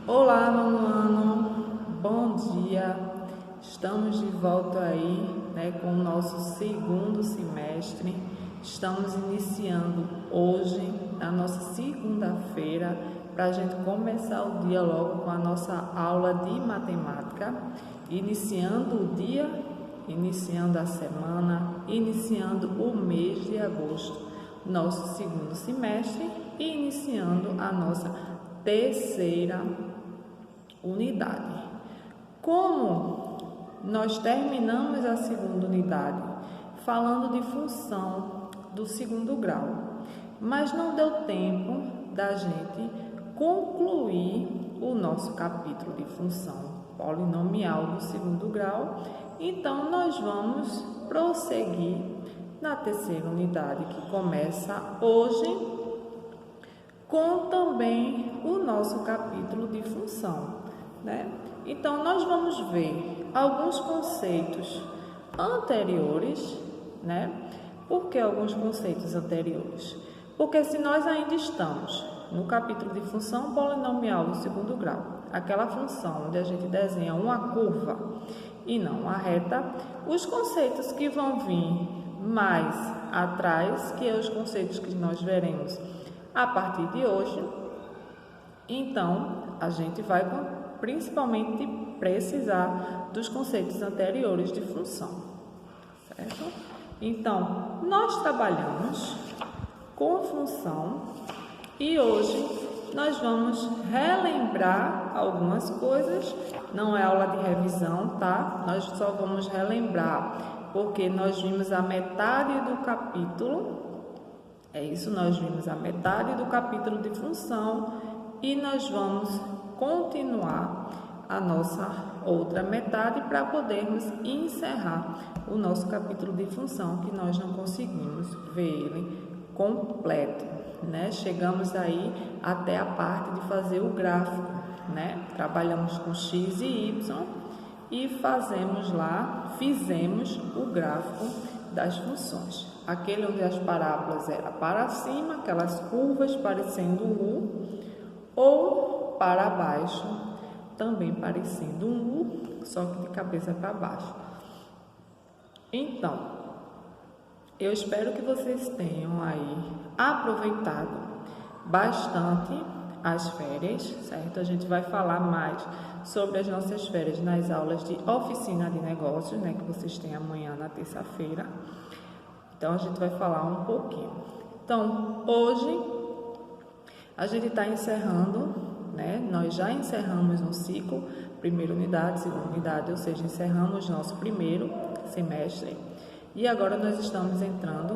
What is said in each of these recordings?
Olá, nono ano, bom dia. Estamos de volta aí, com o nosso segundo semestre. Estamos iniciando hoje, a nossa segunda-feira, para a gente começar o dia logo com a nossa aula de matemática, iniciando o dia, iniciando a semana, iniciando o mês de agosto, nosso segundo semestre, e iniciando a nossa terceira unidade. Como nós terminamos a segunda unidade falando de função do segundo grau, mas não deu tempo da gente concluir o nosso capítulo de função polinomial do segundo grau, então nós vamos prosseguir na terceira unidade, que começa hoje, com também o nosso capítulo de função, Então, nós vamos ver alguns conceitos anteriores, Por que alguns conceitos anteriores? Porque se nós ainda estamos no capítulo de função polinomial do segundo grau, aquela função onde a gente desenha uma curva e não uma reta, os conceitos que vão vir mais atrás, que são os conceitos que nós veremos a partir de hoje, então a gente vai principalmente precisar dos conceitos anteriores de função, certo? Então, nós trabalhamos com função e hoje nós vamos relembrar algumas coisas, não é aula de revisão, tá? Nós só vamos relembrar, porque nós vimos a metade do capítulo, nós vimos a metade do capítulo de função e nós vamos continuar a nossa outra metade para podermos encerrar o nosso capítulo de função, que nós não conseguimos ver ele completo, Chegamos aí até a parte de fazer o gráfico, Trabalhamos com x e y e fizemos o gráfico das funções. Aquele onde as parábolas eram para cima, aquelas curvas parecendo um U, ou para baixo, também parecendo um U, só que de cabeça para baixo. Então, eu espero que vocês tenham aí aproveitado bastante as férias, certo? A gente vai falar mais sobre as nossas férias nas aulas de oficina de negócios, que vocês têm amanhã na terça-feira. Então, a gente vai falar um pouquinho. Então, hoje, a gente está encerrando, Nós já encerramos um ciclo, primeira unidade, segunda unidade, ou seja, encerramos nosso primeiro semestre. E agora nós estamos entrando,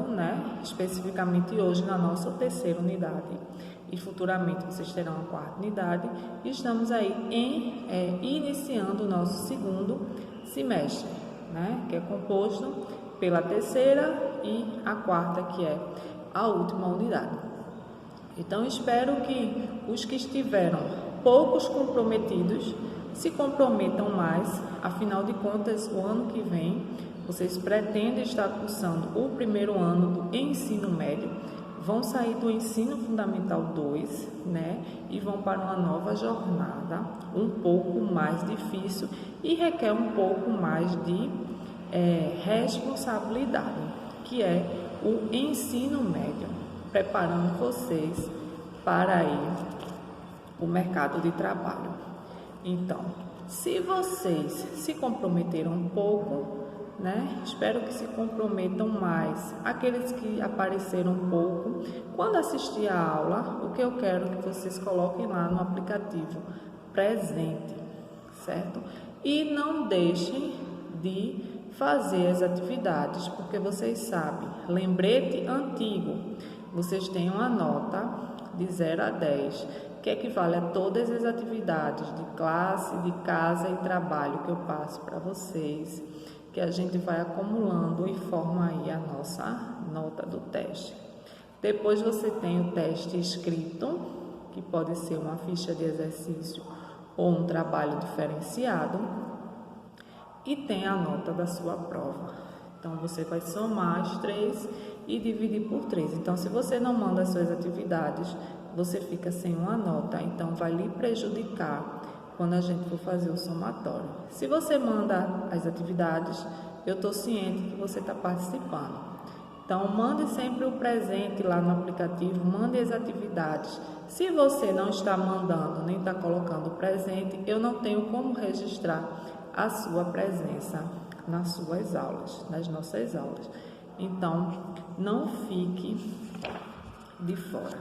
especificamente hoje, na nossa terceira unidade. E futuramente vocês terão a quarta unidade. E estamos aí iniciando o nosso segundo semestre, Que é composto pela terceira e a quarta, que é a última unidade. Então, espero que os que estiveram poucos comprometidos se comprometam mais. Afinal de contas, o ano que vem, vocês pretendem estar cursando o primeiro ano do ensino médio, vão sair do ensino fundamental 2, E vão para uma nova jornada, um pouco mais difícil e requer um pouco mais de responsabilidade, que é o ensino médio, preparando vocês para aí o mercado de trabalho. Então, se vocês se comprometeram um pouco, espero que se comprometam mais. Aqueles que apareceram um pouco, quando assistir a aula, o que eu quero que vocês coloquem lá no aplicativo presente, certo? E não deixem de fazer as atividades, porque vocês sabem, lembrete antigo, vocês têm uma nota de 0 a 10, que equivale a todas as atividades de classe, de casa e trabalho que eu passo para vocês, que a gente vai acumulando e forma aí a nossa nota do teste. Depois você tem o teste escrito, que pode ser uma ficha de exercício ou um trabalho diferenciado, e tem a nota da sua prova. Então, você vai somar as 3 e dividir por 3. Então, se você não manda as suas atividades, você fica sem uma nota. Então, vai lhe prejudicar quando a gente for fazer o somatório. Se você manda as atividades, eu estou ciente que você está participando. Então, mande sempre o presente lá no aplicativo, mande as atividades. Se você não está mandando, nem está colocando o presente, eu não tenho como registrar a sua presença nas suas aulas, nas nossas aulas. Então, não fique de fora.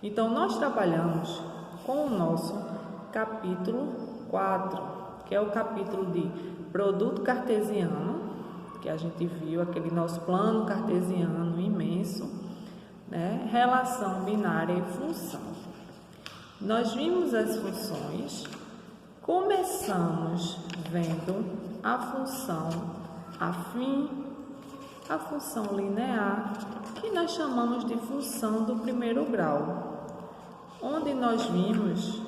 Então, nós trabalhamos com o nosso capítulo 4, que é o capítulo de produto cartesiano, que a gente viu, aquele nosso plano cartesiano imenso, né? Relação binária e função. Nós vimos as funções, começamos vendo a função afim, a função linear, que nós chamamos de função do primeiro grau, onde nós vimos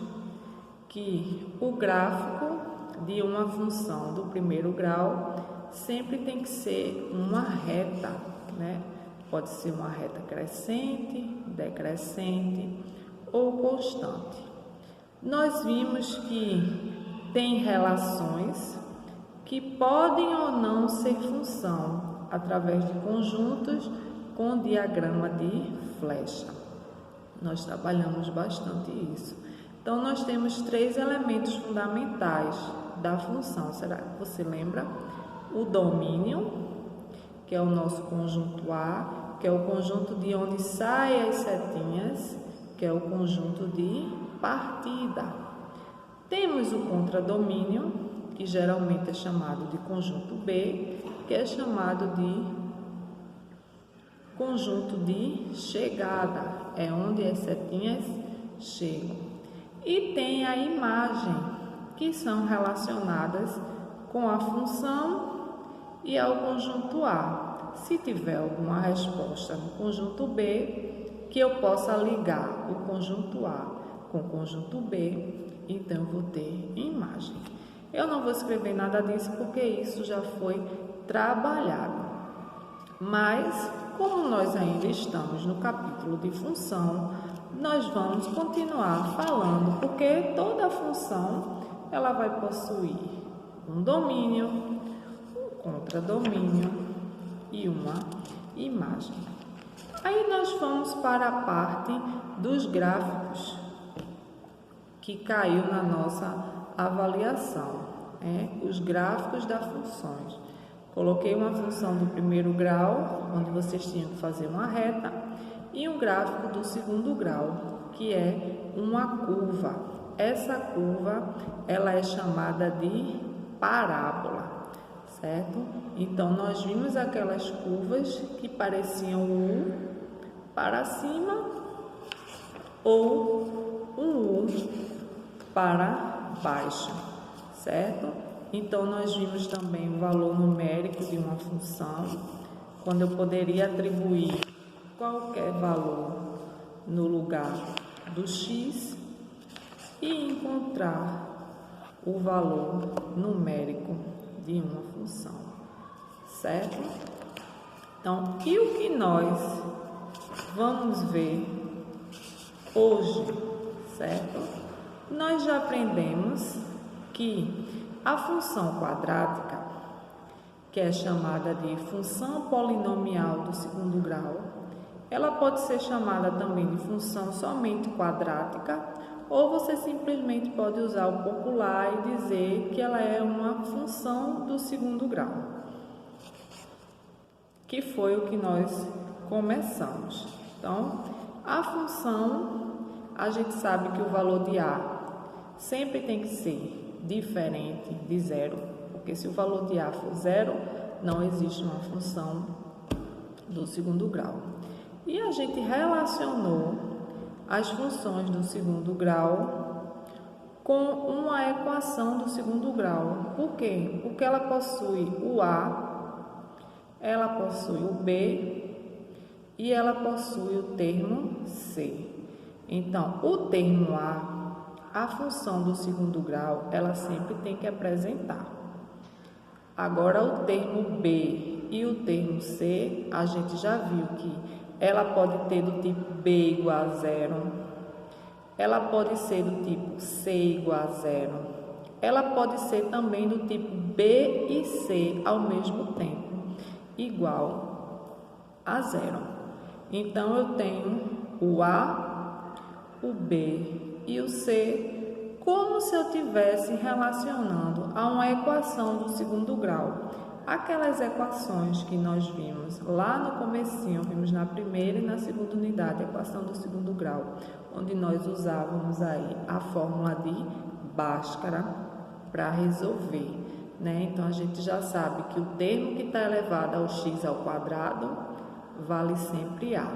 que o gráfico de uma função do primeiro grau sempre tem que ser uma reta, né? Pode ser uma reta crescente, decrescente ou constante. Nós vimos que tem relações que podem ou não ser função através de conjuntos com diagrama de flecha. Nós trabalhamos bastante isso. Então, nós temos 3 elementos fundamentais da função. Será que você lembra? O domínio, que é o nosso conjunto A, que é o conjunto de onde saem as setinhas, que é o conjunto de partida. Temos o contradomínio, que geralmente é chamado de conjunto B, que é chamado de conjunto de chegada, é onde as setinhas chegam. E tem a imagem, que são relacionadas com a função e ao conjunto A. Se tiver alguma resposta no conjunto B, que eu possa ligar o conjunto A com o conjunto B, então eu vou ter imagem. Eu não vou escrever nada disso porque isso já foi trabalhado. Mas, como nós ainda estamos no capítulo de função, nós vamos continuar falando, porque toda função ela vai possuir um domínio, um contradomínio e uma imagem. Aí nós vamos para a parte dos gráficos, que caiu na nossa avaliação, os gráficos das funções. Coloquei uma função do primeiro grau, onde vocês tinham que fazer uma reta, e um gráfico do segundo grau, que é uma curva. Essa curva, ela é chamada de parábola, certo? Então, nós vimos aquelas curvas que pareciam um U para cima ou um U para baixo, certo? Então, nós vimos também o valor numérico de uma função, quando eu poderia atribuir qualquer valor no lugar do x e encontrar o valor numérico de uma função, certo? Então, e o que nós vamos ver hoje, certo? Nós já aprendemos que a função quadrática, que é chamada de função polinomial do segundo grau, ela pode ser chamada também de função somente quadrática, ou você simplesmente pode usar o popular e dizer que ela é uma função do segundo grau, que foi o que nós começamos. Então, a função, a gente sabe que o valor de A sempre tem que ser diferente de zero, porque se o valor de A for zero, não existe uma função do segundo grau. E a gente relacionou as funções do segundo grau com uma equação do segundo grau. Por quê? Porque ela possui o A, ela possui o B e ela possui o termo C. Então, o termo a função do segundo grau, ela sempre tem que apresentar. Agora, o termo B e o termo C, a gente já viu que ela pode ter do tipo B igual a zero, ela pode ser do tipo C igual a zero, ela pode ser também do tipo B e C ao mesmo tempo, igual a zero. Então, eu tenho o A, o B e o C como se eu estivesse relacionando a uma equação do segundo grau. Aquelas equações que nós vimos lá no comecinho, vimos na primeira e na segunda unidade, a equação do segundo grau, onde nós usávamos aí a fórmula de Bhaskara para resolver, né? Então, a gente já sabe que o termo que está elevado ao x ao quadrado vale sempre A.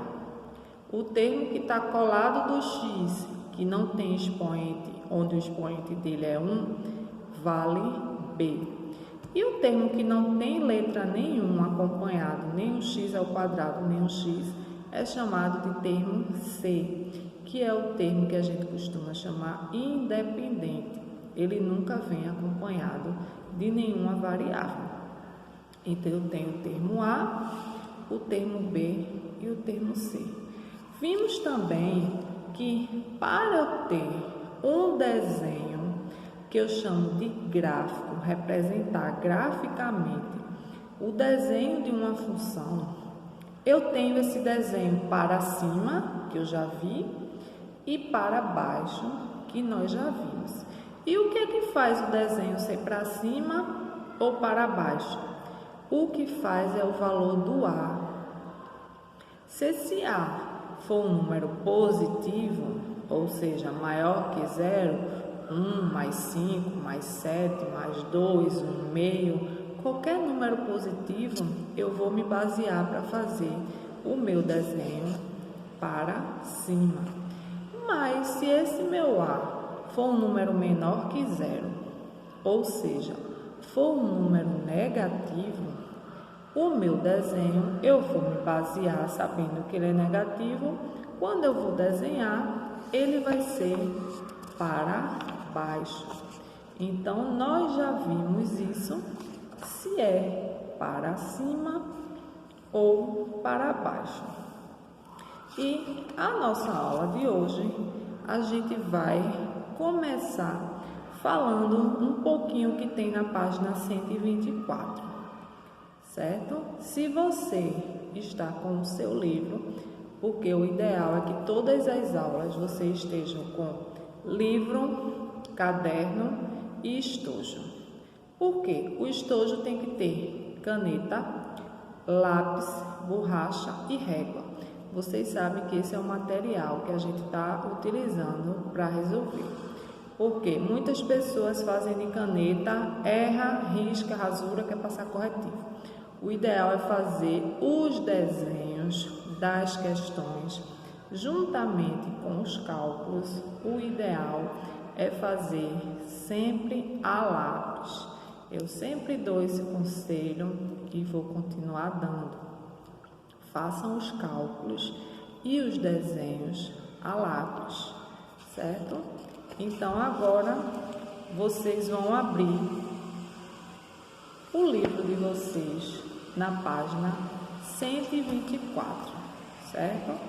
O termo que está colado do x, que não tem expoente, onde o expoente dele é 1, vale B. E o termo que não tem letra nenhuma acompanhado, nem o x ao quadrado, nem o x, é chamado de termo C, que é o termo que a gente costuma chamar independente. Ele nunca vem acompanhado de nenhuma variável. Então, eu tenho o termo A, o termo B e o termo C. Vimos também que para eu ter um desenho que eu chamo de gráfico, representar graficamente o desenho de uma função, eu tenho esse desenho para cima, que eu já vi, e para baixo, que nós já vimos. E o que é que faz o desenho ser para cima ou para baixo? O que faz é o valor do A. Se esse A for um número positivo, ou seja, maior que zero, 1 mais 5 mais 7 mais 2, 1/2, qualquer número positivo, eu vou me basear para fazer o meu desenho para cima. Mas se esse meu A for um número menor que zero, ou seja, for um número negativo, o meu desenho eu vou me basear sabendo que ele é negativo. Quando eu vou desenhar, ele vai ser para baixo. Então, nós já vimos isso, se é para cima ou para baixo. E a nossa aula de hoje, a gente vai começar falando um pouquinho que tem na página 124, certo? Se você está com o seu livro, porque o ideal é que todas as aulas você estejam com livro, caderno e estojo. Por quê? O estojo tem que ter caneta, lápis, borracha e régua. Vocês sabem que esse é o material que a gente está utilizando para resolver. Porque muitas pessoas fazem de caneta, erra, risca, rasura, quer passar corretivo. O ideal é fazer os desenhos das questões juntamente com os cálculos. O ideal é fazer sempre a lápis. Eu sempre dou esse conselho e vou continuar dando. Façam os cálculos e os desenhos a lápis, certo? Então, agora, vocês vão abrir o livro de vocês na página 124, certo?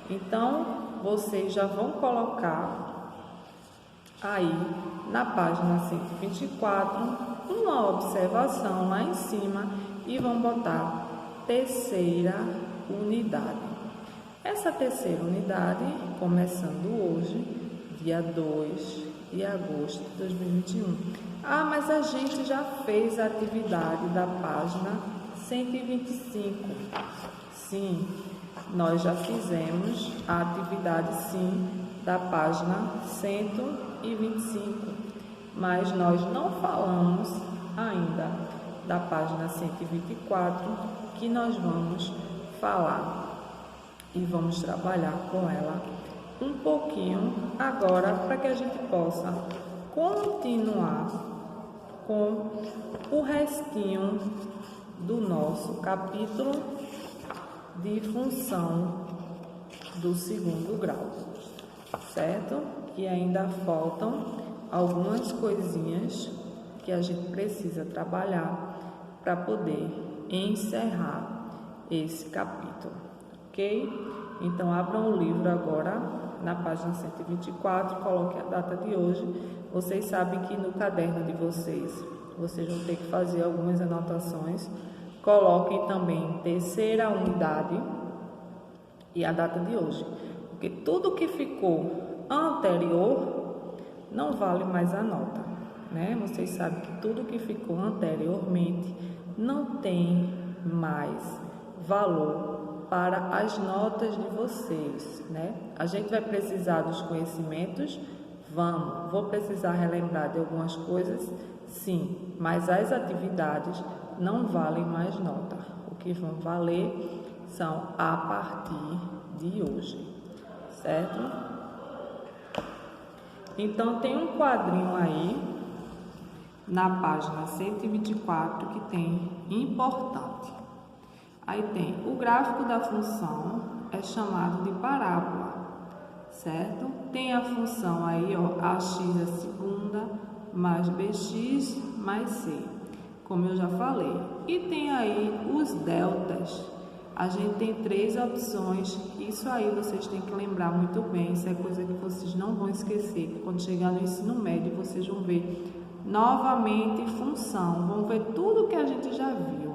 Então, vocês já vão colocar aí na página 124 uma observação lá em cima e vão botar terceira unidade. Essa terceira unidade, começando hoje, dia 2 de agosto de 2021. Ah, mas a gente já fez a atividade da página 125. Sim, nós já fizemos a atividade, sim, da página 125. Mas nós não falamos ainda da página 124, que nós vamos falar e vamos trabalhar com ela um pouquinho agora, para que a gente possa continuar com o restinho do nosso capítulo de função do segundo grau, certo? Que ainda faltam algumas coisinhas que a gente precisa trabalhar para poder encerrar esse capítulo, ok? Então, abram o livro agora na página 124, coloque a data de hoje. Vocês sabem que no caderno de vocês vão ter que fazer algumas anotações. Coloquem também terceira unidade e a data de hoje, porque tudo que ficou anterior não vale mais a nota, né? Vocês sabem que tudo que ficou anteriormente não tem mais valor para as notas de vocês, né? A gente vai precisar dos conhecimentos? Vou precisar relembrar de algumas coisas? Sim, mas as atividades não valem mais nota. O que vão valer são a partir de hoje, certo? Então, tem um quadrinho aí na página 124 que tem importante. Aí tem o gráfico da função, é chamado de parábola, certo? Tem a função aí, ó, ax é segunda mais bx mais c, como eu já falei. E tem aí os deltas. A gente tem 3 opções. Isso aí vocês têm que lembrar muito bem. Isso é coisa que vocês não vão esquecer. Quando chegar no ensino médio, vocês vão ver novamente função. Vão ver tudo que a gente já viu.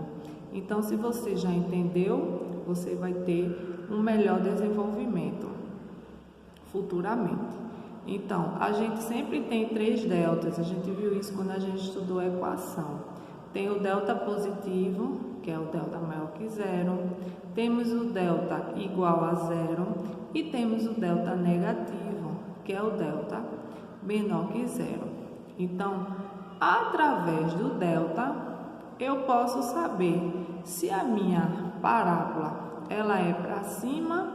Então, se você já entendeu, você vai ter um melhor desenvolvimento futuramente. Então, a gente sempre tem 3 deltas. A gente viu isso quando a gente estudou a equação. Tem o delta positivo, que é o delta maior que zero. Temos o delta igual a zero. E temos o delta negativo, que é o delta menor que zero. Então, através do delta, eu posso saber se a minha parábola ela é para cima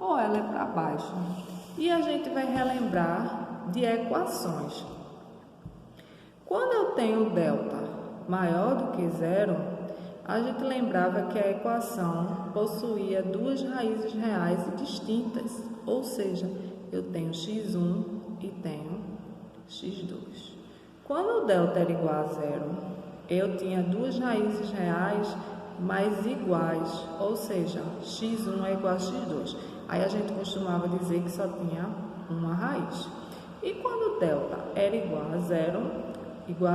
ou ela é para baixo. E a gente vai relembrar de equações. Quando eu tenho delta maior do que zero, a gente lembrava que a equação possuía 2 raízes reais e distintas, ou seja, eu tenho x1 e tenho x2. Quando o delta era igual a zero, eu tinha 2 raízes reais mais iguais, ou seja, x1 é igual a x2. Aí a gente costumava dizer que só tinha uma raiz. E quando o delta era igual a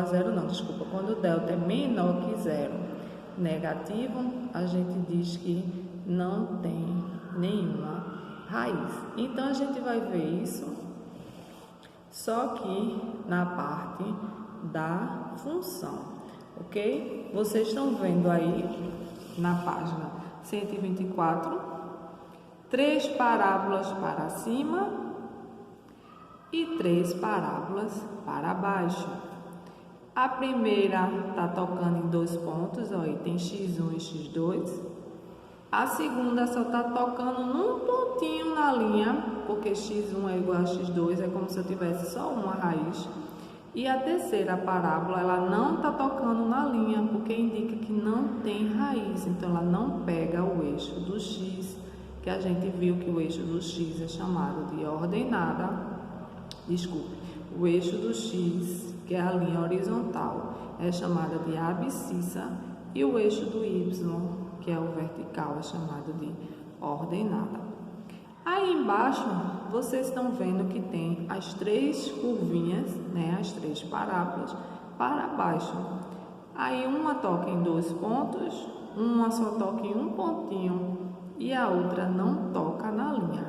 zero não, desculpa, quando o delta é menor que zero, negativo, a gente diz que não tem nenhuma raiz. Então, a gente vai ver isso só que na parte da função, ok? Vocês estão vendo aí na página 124, 3 parábolas para cima e 3 parábolas para baixo. A primeira está tocando em 2 pontos, ó, e tem x1 e x2. A segunda só está tocando num pontinho na linha, porque x1 é igual a x2, é como se eu tivesse só uma raiz. E a terceira parábola, ela não está tocando na linha, porque indica que não tem raiz, então ela não pega o eixo do x, que a gente viu que o eixo do x é chamado de ordenada. Desculpe, o eixo do x, que é a linha horizontal, é chamada de abscissa, e o eixo do y, que é o vertical, é chamado de ordenada. Aí embaixo, vocês estão vendo que tem as 3 curvinhas, né, as 3 parábolas para baixo. Aí uma toca em 2 pontos, uma só toca em um pontinho e a outra não toca na linha.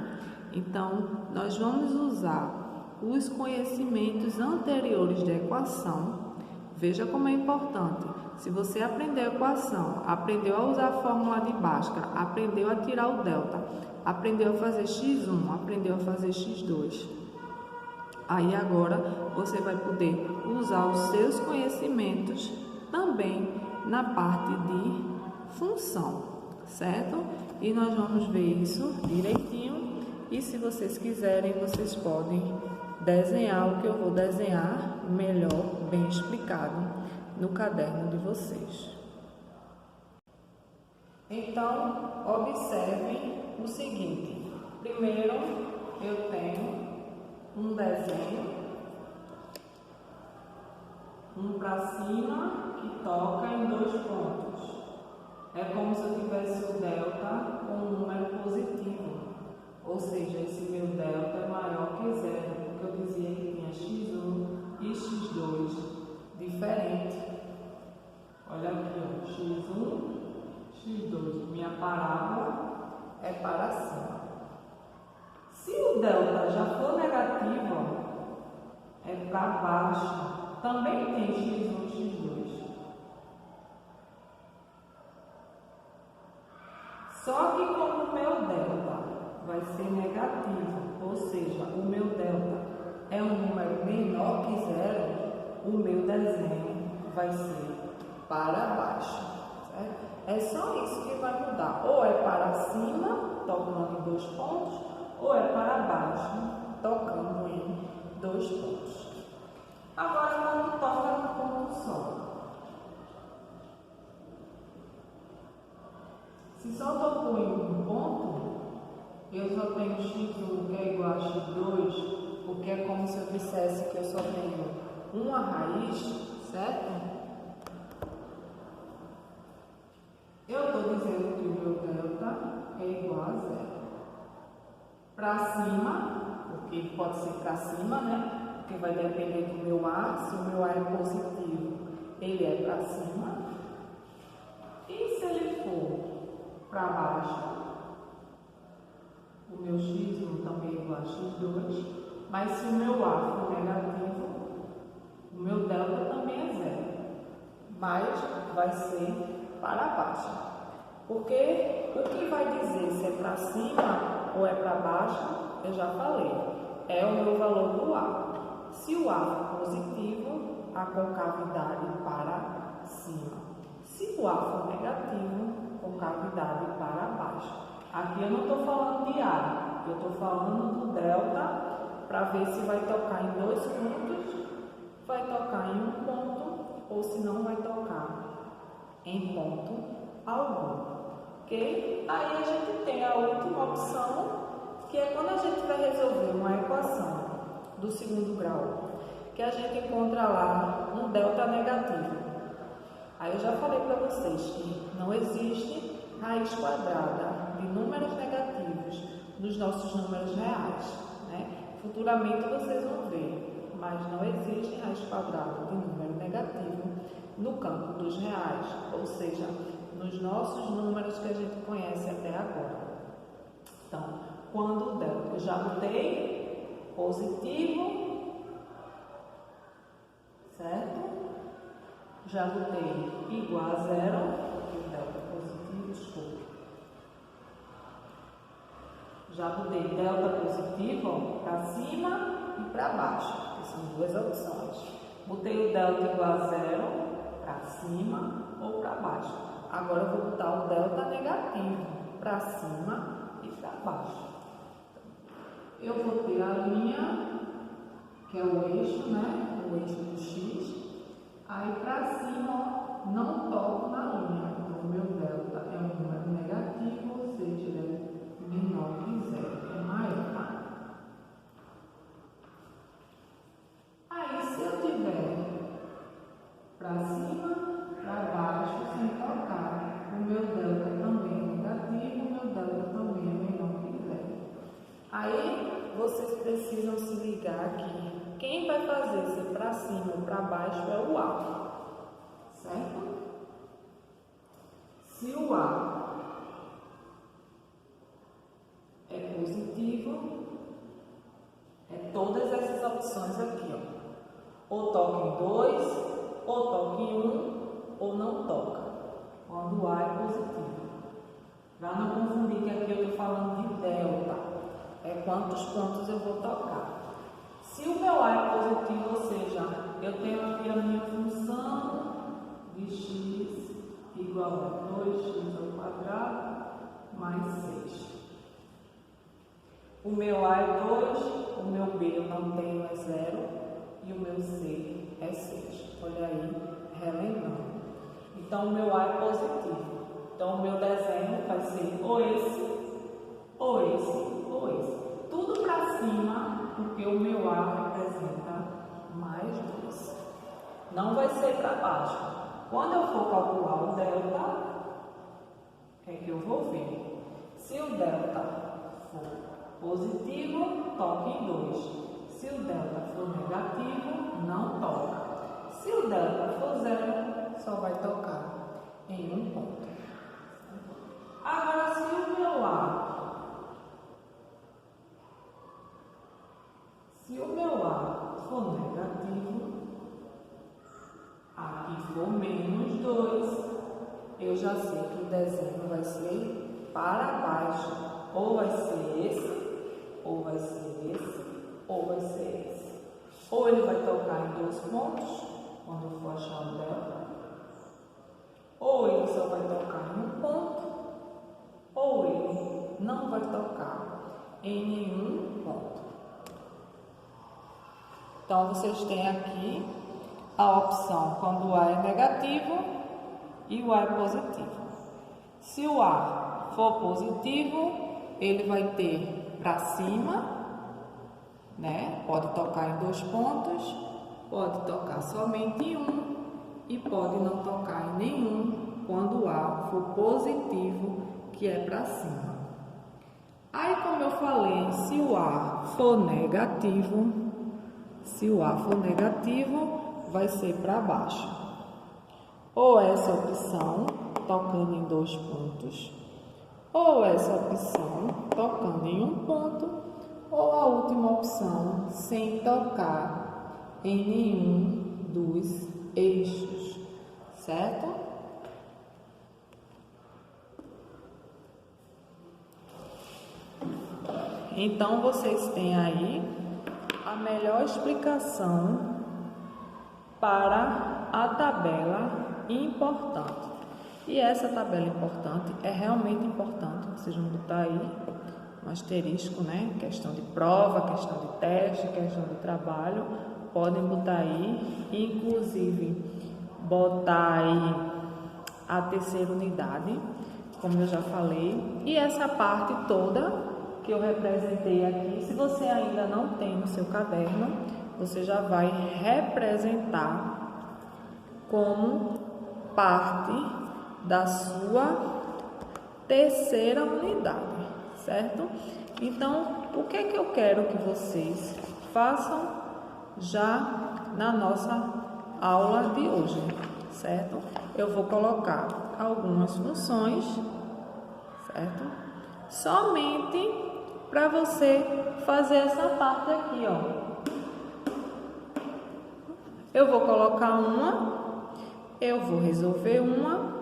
Então, nós vamos usar os conhecimentos anteriores de equação. Veja como é importante. Se você aprendeu a equação, aprendeu a usar a fórmula de Bhaskara, aprendeu a tirar o delta, aprendeu a fazer x1, aprendeu a fazer x2. Aí agora você vai poder usar os seus conhecimentos também na parte de função, certo? E nós vamos ver isso direitinho. E se vocês quiserem, vocês podem desenhar o que eu vou desenhar melhor, bem explicado no caderno de vocês. Então, observem o seguinte. Primeiro, eu tenho um desenho, um para cima que toca em 2 pontos. É como se eu tivesse o delta com um número positivo. Ou seja, esse meu delta é maior que zero, porque eu dizia que tinha x1 e x2 diferente. Olha aqui, ó, x1, x2. Minha parábola é para cima. Se o delta já for negativo, ó, é para baixo. Também tem x1 e x2. Só que como o meu delta vai ser negativo, ou seja, o meu delta é um número menor que zero, o meu desenho vai ser para baixo, certo? É só isso que vai mudar, ou é para cima, tocando em 2 pontos, ou é para baixo, tocando em 2 pontos. Agora, quando toca no ponto só, se só tocou em um ponto, eu só tenho x1 que é igual a x2, porque é como se eu dissesse que eu só tenho uma raiz, certo? Eu estou dizendo que o meu delta é igual a zero. Para cima, porque pode ser para cima, né? Porque vai depender do meu A. Se o meu A é positivo, ele é para cima. E se ele for para baixo, o meu x1 também é igual a x2. Mas se o meu A for negativo, o meu delta também é zero. Mas vai ser para baixo. Porque o que vai dizer se é para cima ou é para baixo, eu já falei, é o meu valor do A. Se o A for positivo, a concavidade para cima. Se o A for negativo, concavidade para baixo. Aqui eu não estou falando de A, eu estou falando do delta, para ver se vai tocar em 2 pontos, vai tocar em um ponto, ou se não vai tocar em ponto algum. Ok? Aí a gente tem a última opção, que é quando a gente vai resolver uma equação do segundo grau, que a gente encontra lá um delta negativo. Aí eu já falei para vocês que não existe raiz quadrada de números negativos nos nossos números reais, né? Futuramente vocês vão ver, mas não existe raiz quadrada de número negativo no campo dos reais, ou seja, nos nossos números que a gente conhece até agora. Então, quando o delta, eu já botei positivo, certo? Já botei igual a zero, o delta positivo, desculpa. Já botei delta positivo para cima e para baixo, que são 2 opções. Botei o delta igual a zero para cima ou para baixo. Agora eu vou botar o delta negativo para cima e para baixo. Eu vou ter a linha, que é o eixo, né? O eixo do x. Aí para cima, ó, não toco na linha. Então, o meu delta é um número negativo, ou seja, ele é menor que zero, é maior, tá? Aí, se eu tiver para cima, para baixo, sem tocar, o meu delta também é negativo, o meu delta também é menor que zero. Aí, vocês precisam se ligar que quem vai fazer se para cima ou para baixo é o A, certo? Se o A é positivo, é todas essas opções aqui, ó. Ou toca em 2, ou toca em 1, ou não toca, quando o A é positivo. Para não confundir que aqui eu estou falando de delta, é quantos pontos eu vou tocar. Se o meu A é positivo, ou seja, eu tenho aqui a minha função de x igual a 2x ao quadrado mais 6. O meu A é 2, o meu B eu não tenho, é 0, e o meu C é 6. Olha aí, relembrando. Então, o meu A é positivo. Então, o meu desenho vai ser ou esse, ou esse, ou esse. Tudo para cima, porque o meu A representa mais 2. Não vai ser para baixo. Quando eu for calcular o delta, é que eu vou ver. Se o delta for positivo, toca em 2. Se o delta for negativo, não toca. Se o delta for 0, só vai tocar em um ponto. Agora, se o meu A for negativo, aqui for menos 2, eu já sei que o desenho vai ser para baixo. Ou vai ser esse, ou vai ser esse, ou vai ser esse. Ou ele vai tocar em 2 pontos, quando eu for achar o delta. Ou ele só vai tocar em um ponto, ou ele não vai tocar em nenhum ponto. Então, vocês têm aqui a opção quando o A é negativo e o A é positivo. Se o A for positivo, ele vai ter para cima, né? Pode tocar em 2 pontos, pode tocar somente em um e pode não tocar em nenhum quando o A for positivo, que é para cima. Aí, como eu falei, se o A for negativo, vai ser para baixo. Ou essa opção, tocando em 2 pontos, ou essa opção, tocando em um ponto, ou a última opção, sem tocar em nenhum dos eixos, certo? Então, vocês têm aí a melhor explicação para a tabela importante. E essa tabela importante é realmente importante, vocês vão botar aí um asterisco, né? Questão de prova, questão de teste, questão de trabalho, podem botar aí, inclusive botar aí a terceira unidade, como eu já falei, e essa parte toda que eu representei aqui, se você ainda não tem no seu caderno, você já vai representar como parte da sua terceira unidade, certo? Então, o que é que eu quero que vocês façam já na nossa aula de hoje, certo? Eu vou colocar algumas funções, certo? Somente para você fazer essa parte aqui, ó. Eu vou colocar uma, eu vou resolver uma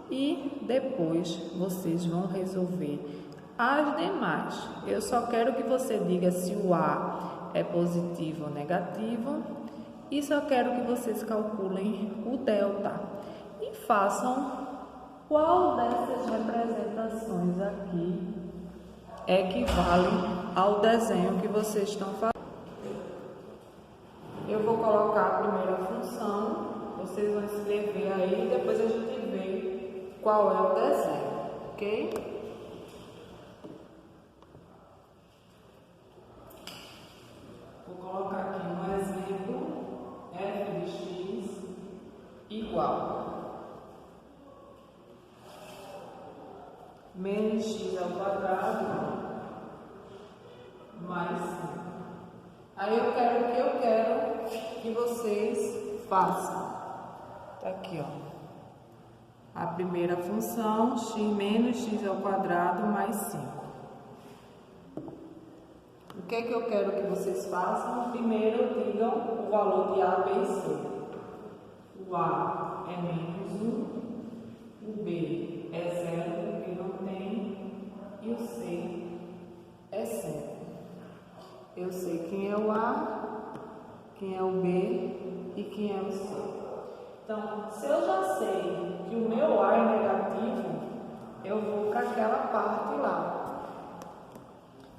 e depois vocês vão resolver as demais. Eu só quero que você diga se o A é positivo ou negativo e só quero que vocês calculem o delta e façam qual dessas representações aqui equivale ao desenho que vocês estão fazendo. Eu vou colocar a primeira função, vocês vão escrever aí e depois a gente vê qual é o desenho, ok? Vou colocar aqui um exemplo, f de x igual menos x ao quadrado mais 5. Aí eu quero que vocês façam. Tá aqui, ó. A primeira função, x menos x ao quadrado mais 5. O que é que eu quero que vocês façam? Primeiro, digam o valor de A, B e C. O A é menos 1, o B é 0, porque não tem, e o C é 100. Eu sei quem é o A, quem é o B e quem é o C. Então, se eu já sei que o meu A é negativo, eu vou para aquela parte lá.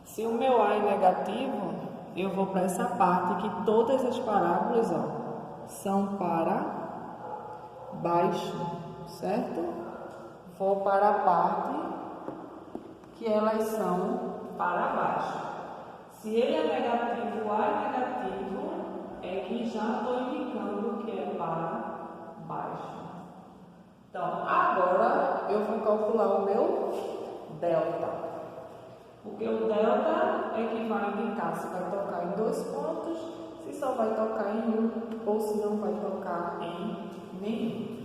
Se o meu A é negativo, eu vou para essa parte que todas as parábolas, ó, são para baixo, certo? Vou para a parte que elas são para baixo. Se ele é negativo, o A é negativo, é que já estou indicando que é para baixo. Então, agora eu vou calcular o meu delta. Porque o delta é que vai indicar se vai tocar em 2 pontos, se só vai tocar em um ou se não vai tocar em nenhum.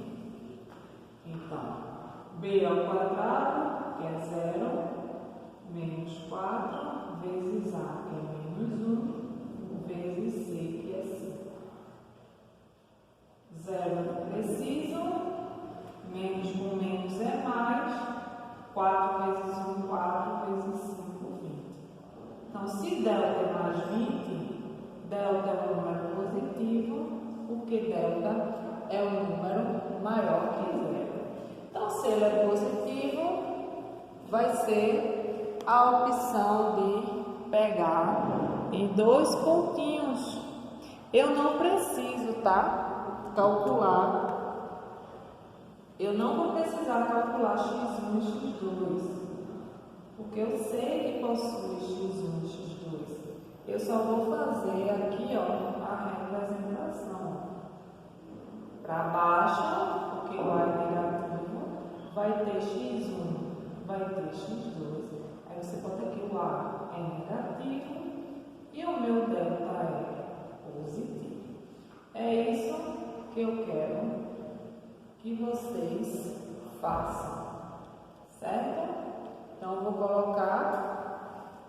Então, b ao quadrado, que é 0, menos 4, vezes a, que é menos 1, vezes c, que é 5. 0 não preciso, menos com menos é mais, 4 vezes 1, 4 vezes 5, 20. Então, se delta é mais 20, delta é um número positivo, porque delta é um número maior que 0. Então, se ele é positivo, vai ser a opção de pegar em 2 pontinhos. Eu não preciso, calcular. Eu não vou precisar calcular x1 e x2, porque eu sei que possui x1 e x2. Eu só vou fazer aqui, a representação. Para baixo, porque o a é negativo, vai ter x1, vai ter x2. Aí você bota aqui o a é negativo e o meu delta é positivo. É isso que eu quero que vocês façam, certo? Então, eu vou colocar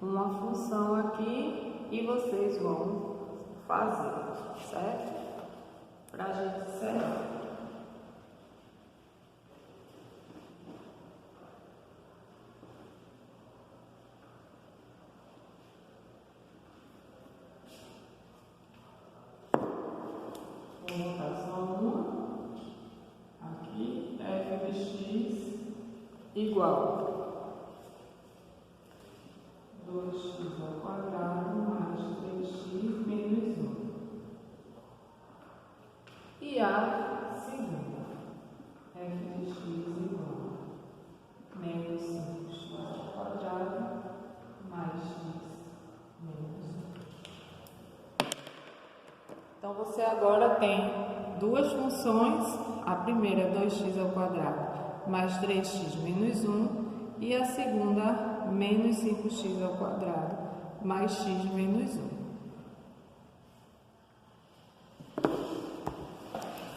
uma função aqui e vocês vão fazer, certo? Para a gente encerrar. Vou botar só uma. Aqui, f de x igual 2x ao quadrado mais 3x menos 1. E a segunda, f de x igual menos 5x ao quadrado mais x menos 1. Então, você agora tem duas funções. A primeira é 2x ao quadrado mais 3x menos 1 e a segunda, menos 5x ao quadrado mais x menos 1.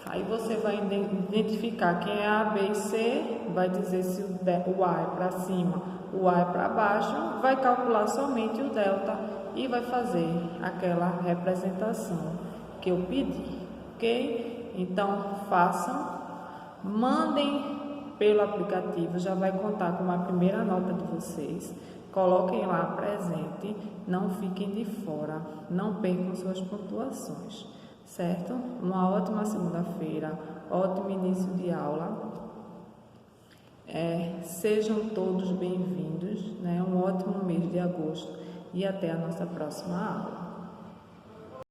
Aí você vai identificar quem é A, B e C, vai dizer se o A é para cima, o A é para baixo, vai calcular somente o delta e vai fazer aquela representação que eu pedi, ok? Então, façam, mandem pelo aplicativo, já vai contar com a primeira nota de vocês. Coloquem lá presente, não fiquem de fora, não percam suas pontuações, certo? Uma ótima segunda-feira, ótimo início de aula. Sejam todos bem-vindos, né? Um ótimo mês de agosto e até a nossa próxima aula.